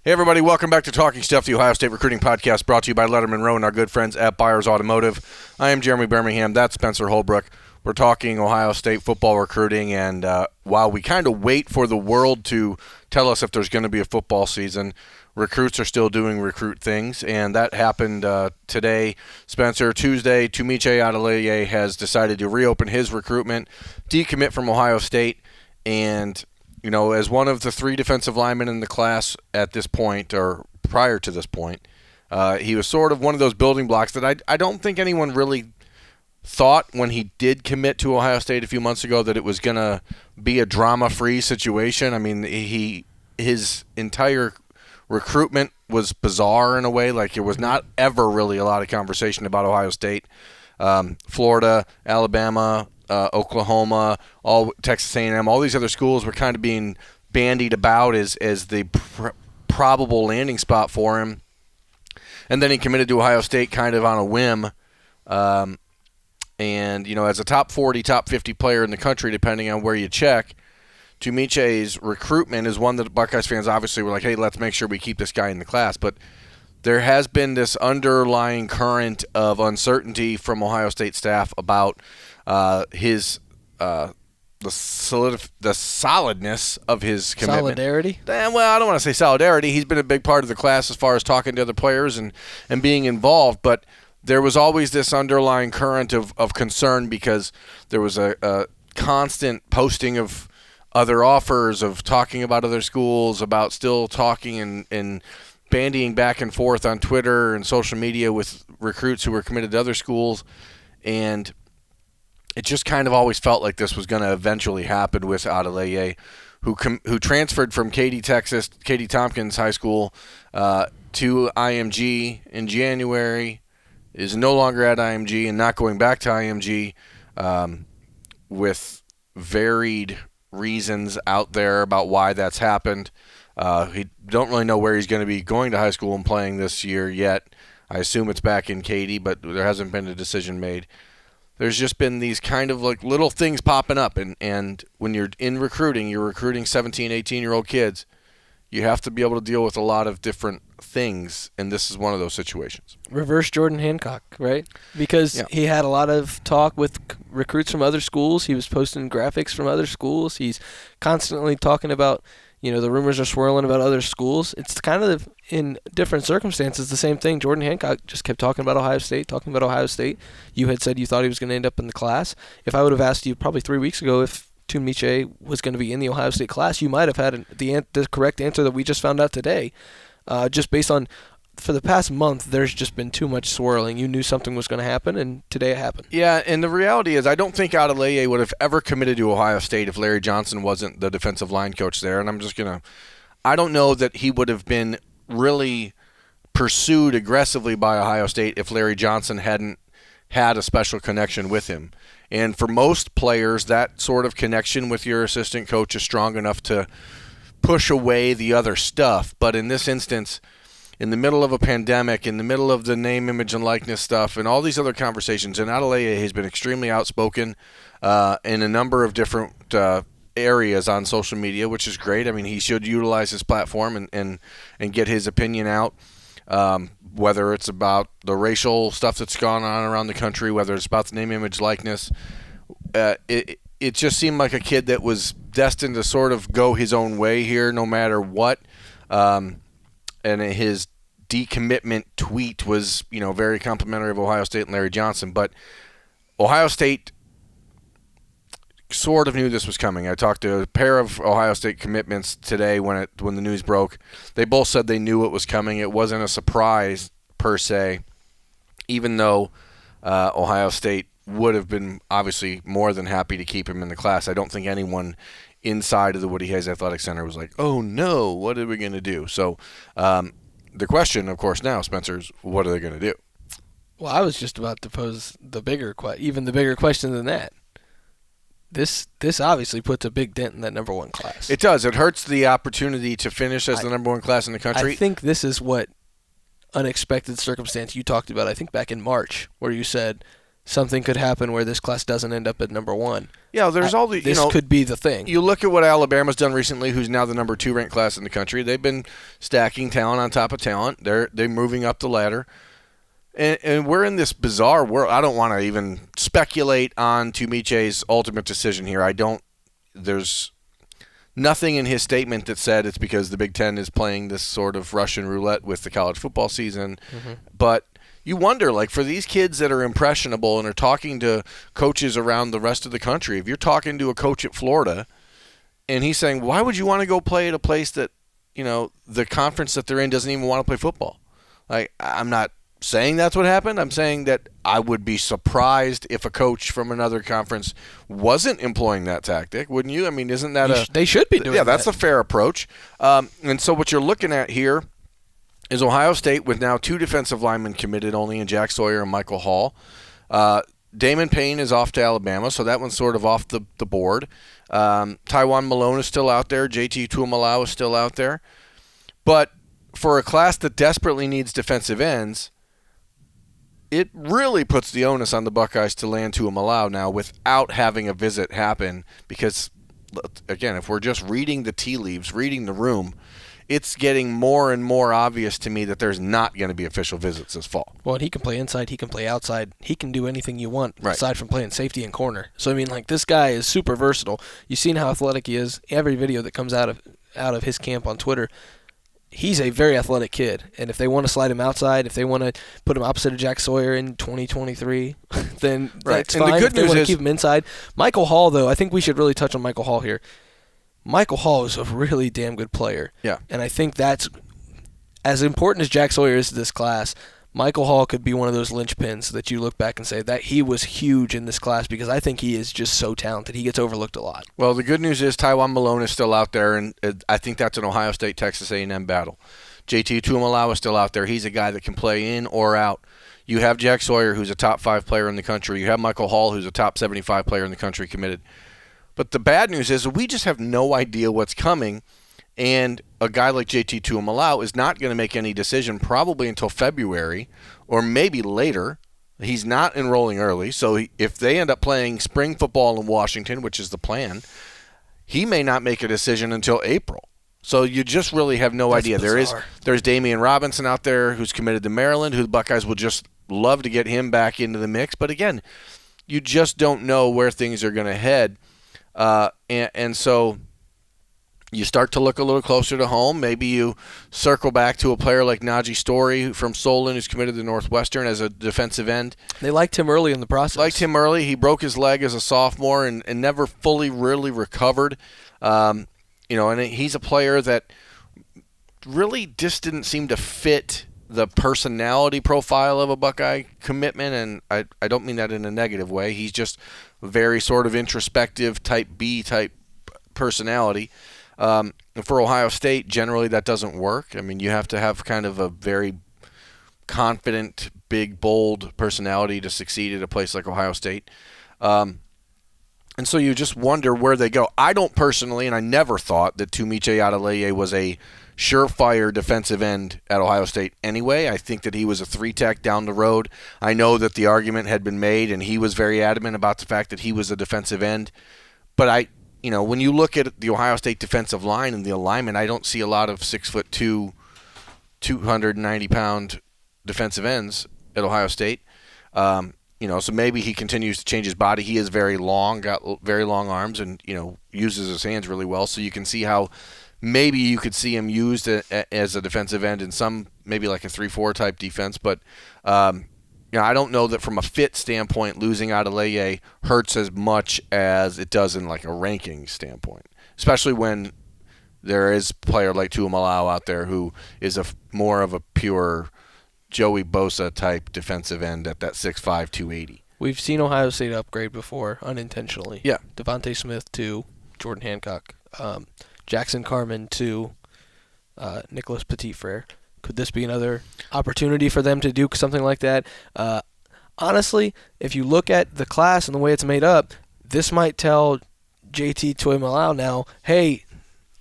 Hey everybody, welcome back to Talking Stuff, the Ohio State Recruiting Podcast, brought to you by Lettermen Row and our good friends at Byers Automotive. I am Jeremy Birmingham, that's Spencer Holbrook. We're talking Ohio State football recruiting, and while we kind of wait for the world to tell us if there's going to be a football season, recruits are still doing recruit things, and that happened today. Spencer, Tuesday, Tunmise Adeleye has decided to reopen his recruitment, decommit from Ohio State, and as one of the three defensive linemen in the class at this point, or prior to this point, he was sort of one of those building blocks that I don't think anyone really thought when he did commit to Ohio State a few months ago that it was going to be a drama-free situation. I mean, his entire recruitment was bizarre in a way. Like, there was not ever really a lot of conversation about Ohio State. Florida, Alabama, Oklahoma, all Texas A&M, all these other schools were kind of being bandied about as the probable landing spot for him. And then he committed to Ohio State kind of on a whim. And, as a top 40, top 50 player in the country, depending on where you check, Tunmise's recruitment is one that Buckeyes fans obviously were like, hey, let's make sure we keep this guy in the class. But there has been this underlying current of uncertainty from Ohio State staff about the solidness of his commitment. Solidarity? Well, I don't want to say solidarity. He's been a big part of the class as far as talking to other players and being involved, but there was always this underlying current of concern because there was a constant posting of other offers, of talking about other schools, about still talking and bandying back and forth on Twitter and social media with recruits who were committed to other schools, and it just kind of always felt like this was going to eventually happen with Adeleye, who transferred from Katy Tompkins High School to IMG in January, is no longer at IMG and not going back to IMG, with varied reasons out there about why that's happened. He don't really know where he's going to be going to high school and playing this year yet. I assume it's back in Katy, but there hasn't been a decision made. There's just been these kind of like little things popping up, and when you're in recruiting, you're recruiting 17, 18-year-old kids. You have to be able to deal with a lot of different things, and this is one of those situations. Reverse Jordan Hancock, right? Because he had a lot of talk with recruits from other schools. He was posting graphics from other schools. He's constantly talking about, the rumors are swirling about other schools. It's kind of, in different circumstances, the same thing. Jordan Hancock just kept talking about Ohio State. You had said you thought he was going to end up in the class. If I would have asked you probably 3 weeks ago if Tunmise was going to be in the Ohio State class, you might have had the correct answer that we just found out today. Just based on, for the past month, there's just been too much swirling. You knew something was going to happen, and today it happened. Yeah, and the reality is I don't think Adeleye would have ever committed to Ohio State if Larry Johnson wasn't the defensive line coach there. And I don't know that he would have been really pursued aggressively by Ohio State if Larry Johnson hadn't had a special connection with him. And for most players, that sort of connection with your assistant coach is strong enough to push away the other stuff. But in this instance, in the middle of a pandemic, in the middle of the name, image, and likeness stuff, and all these other conversations, and Adeleye has been extremely outspoken in a number of different areas on social media, which is great. I mean, he should utilize his platform and get his opinion out. Whether it's about the racial stuff that's gone on around the country, whether it's about the name, image, likeness, it just seemed like a kid that was destined to sort of go his own way here no matter what. And his decommitment tweet was, very complimentary of Ohio State and Larry Johnson. But Ohio State sort of knew this was coming. I talked to a pair of Ohio State commitments today when the news broke. They both said they knew it was coming. It wasn't a surprise per se, even though Ohio State would have been obviously more than happy to keep him in the class. I don't think anyone inside of the Woody Hayes Athletic Center was like, oh no, what are we going to do? So the question, of course, now, Spencer, is what are they going to do? Well, I was just about to pose even the bigger question than that. This obviously puts a big dent in that number one class. It does. It hurts the opportunity to finish as the number one class in the country. I think this is what unexpected circumstance you talked about, I think back in March, where you said something could happen where this class doesn't end up at number 1. Yeah, there's all the this could be the thing. You look at what Alabama's done recently, who's now the number 2 ranked class in the country. They've been stacking talent on top of talent. They're moving up the ladder, and we're in this bizarre world. I don't want to even speculate on Tunmise's ultimate decision here. There's nothing in his statement that said it's because the Big Ten is playing this sort of Russian roulette with the college football season, but you wonder, like, for these kids that are impressionable and are talking to coaches around the rest of the country, if you're talking to a coach at Florida and he's saying, why would you want to go play at a place that, the conference that they're in doesn't even want to play football? Like, I'm not saying that's what happened. I'm saying that I would be surprised if a coach from another conference wasn't employing that tactic, wouldn't you? I mean, isn't that they should be doing that. Yeah, that's a fair approach. And so what you're looking at here is Ohio State with now 2 defensive linemen committed only in Jack Sawyer and Michael Hall. Damon Payne is off to Alabama, so that one's sort of off the board. Tywan Malone is still out there. JT Tuimoloau is still out there. But for a class that desperately needs defensive ends, it really puts the onus on the Buckeyes to land Tuimoloau now without having a visit happen because, again, if we're just reading the tea leaves, reading the room, it's getting more and more obvious to me that there's not going to be official visits this fall. Well, and he can play inside, he can play outside, he can do anything you want aside from playing safety and corner. So, I mean, like, this guy is super versatile. You've seen how athletic he is. Every video that comes out of his camp on Twitter, he's a very athletic kid. And if they want to slide him outside, if they want to put him opposite of Jack Sawyer in 2023, then that's fine. And the good if they news want to is, keep him inside. Michael Hall, though, I think we should really touch on Michael Hall here. Michael Hall is a really damn good player. Yeah. And I think that's as important as Jack Sawyer is to this class. Michael Hall could be one of those linchpins that you look back and say that he was huge in this class because I think he is just so talented. He gets overlooked a lot. Well, the good news is Tywan Malone is still out there, and I think that's an Ohio State-Texas A&M battle. JT Tuimoloau is still out there. He's a guy that can play in or out. You have Jack Sawyer, who's a top 5 player in the country. You have Michael Hall, who's a top 75 player in the country committed. But the bad news is we just have no idea what's coming, and a guy like JT Tuimoloau is not going to make any decision probably until February or maybe later. He's not enrolling early, so if they end up playing spring football in Washington, which is the plan, he may not make a decision until April. So you just really have no idea. Bizarre. There's Damian Robinson out there who's committed to Maryland, who the Buckeyes will just love to get him back into the mix. But again, you just don't know where things are going to head. And so you start to look a little closer to home. Maybe you circle back to a player like Najee Story from Solon, who's committed to Northwestern as a defensive end. They liked him early in the process. Liked him early. He broke his leg as a sophomore and never fully really recovered. And he's a player that really just didn't seem to fit the personality profile of a Buckeye commitment, and I don't mean that in a negative way. He's just very sort of introspective, type B type personality. For Ohio State, generally that doesn't work. I mean, you have to have kind of a very confident, big, bold personality to succeed at a place like Ohio State. And so you just wonder where they go. I don't personally, and I never thought that Tunmise Adeleye was a surefire defensive end at Ohio State anyway. I think that he was a 3-tech down the road. I know that the argument had been made, and he was very adamant about the fact that he was a defensive end. But when you look at the Ohio State defensive line and the alignment, I don't see a lot of 6'2", 290-pound defensive ends at Ohio State. So maybe he continues to change his body. He is very long, got very long arms, and uses his hands really well. So you can see how maybe you could see him used as a defensive end in some, maybe like a 3-4 type defense. But I don't know that from a fit standpoint, losing Adeleye hurts as much as it does in like a ranking standpoint, especially when there is a player like Tuimoloau out there who is more of a pure Joey Bosa type defensive end at that 6'5", 280. We've seen Ohio State upgrade before unintentionally. Yeah. Devontae Smith to Jordan Hancock. Jackson Carman to Nicholas Petitfrere. Could this be another opportunity for them to do something like that? Honestly, if you look at the class and the way it's made up, this might tell JT Tuimoloau now, hey,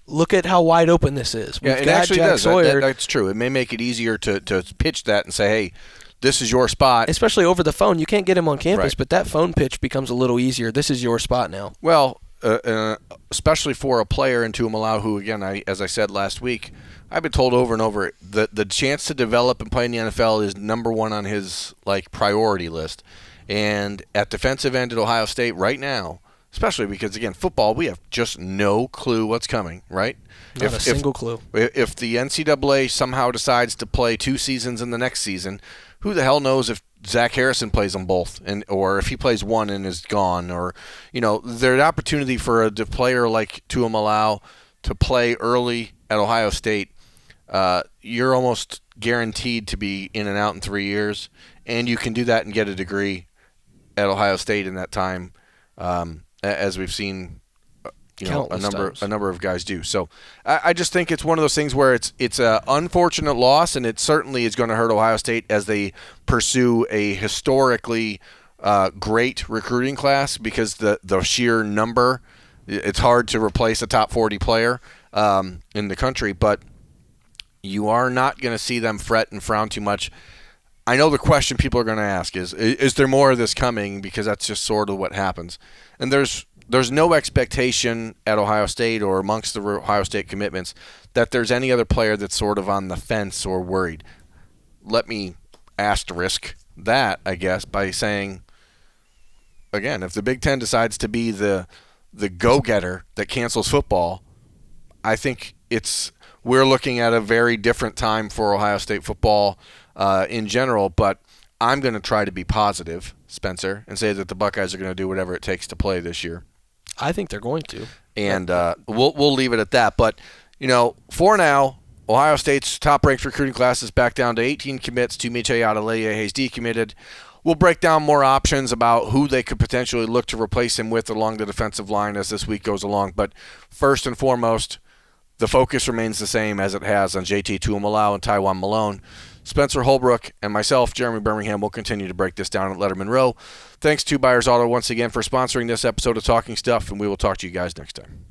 look at how wide open this is. We've got actually Jack does. Sawyer. That's true. It may make it easier to pitch that and say, hey, this is your spot. Especially over the phone. You can't get him on campus, Right. but that phone pitch becomes a little easier. This is your spot now. Well, especially for a player in Tuamalau who, again, as I said last week, I've been told over and over that the chance to develop and play in the NFL is number one on his priority list. And at defensive end at Ohio State right now, especially because, again, football, we have just no clue what's coming, right? Not a single clue. If the NCAA somehow decides to play 2 seasons in the next season, who the hell knows if Zach Harrison plays them both, or if he plays one and is gone, or there's an opportunity for a player like Tuamalau to play early at Ohio State. You're almost guaranteed to be in and out in 3 years, and you can do that and get a degree at Ohio State in that time, as we've seen. A number of guys do. So I just think it's one of those things where it's an unfortunate loss, and it certainly is going to hurt Ohio State as they pursue a historically great recruiting class, because the sheer number, it's hard to replace a top 40 player in the country, but you are not going to see them fret and frown too much. I know the question people are going to ask is there more of this coming, because that's just sort of what happens. And there's no expectation at Ohio State or amongst the Ohio State commitments that there's any other player that's sort of on the fence or worried. Let me asterisk that, I guess, by saying, again, if the Big Ten decides to be the go-getter that cancels football, I think we're looking at a very different time for Ohio State football in general, but I'm going to try to be positive, Spencer, and say that the Buckeyes are going to do whatever it takes to play this year. I think they're going to. And we'll leave it at that. But, for now, Ohio State's top-ranked recruiting class is back down to 18 commits. Tunmise Adeleye has decommitted. We'll break down more options about who they could potentially look to replace him with along the defensive line as this week goes along. But first and foremost, the focus remains the same as it has on JT Tuamalau and Taiwan Malone. Spencer Holbrook and myself, Jeremy Birmingham, will continue to break this down at Lettermen Row. Thanks to Buyers Auto once again for sponsoring this episode of Talking Stuff, and we will talk to you guys next time.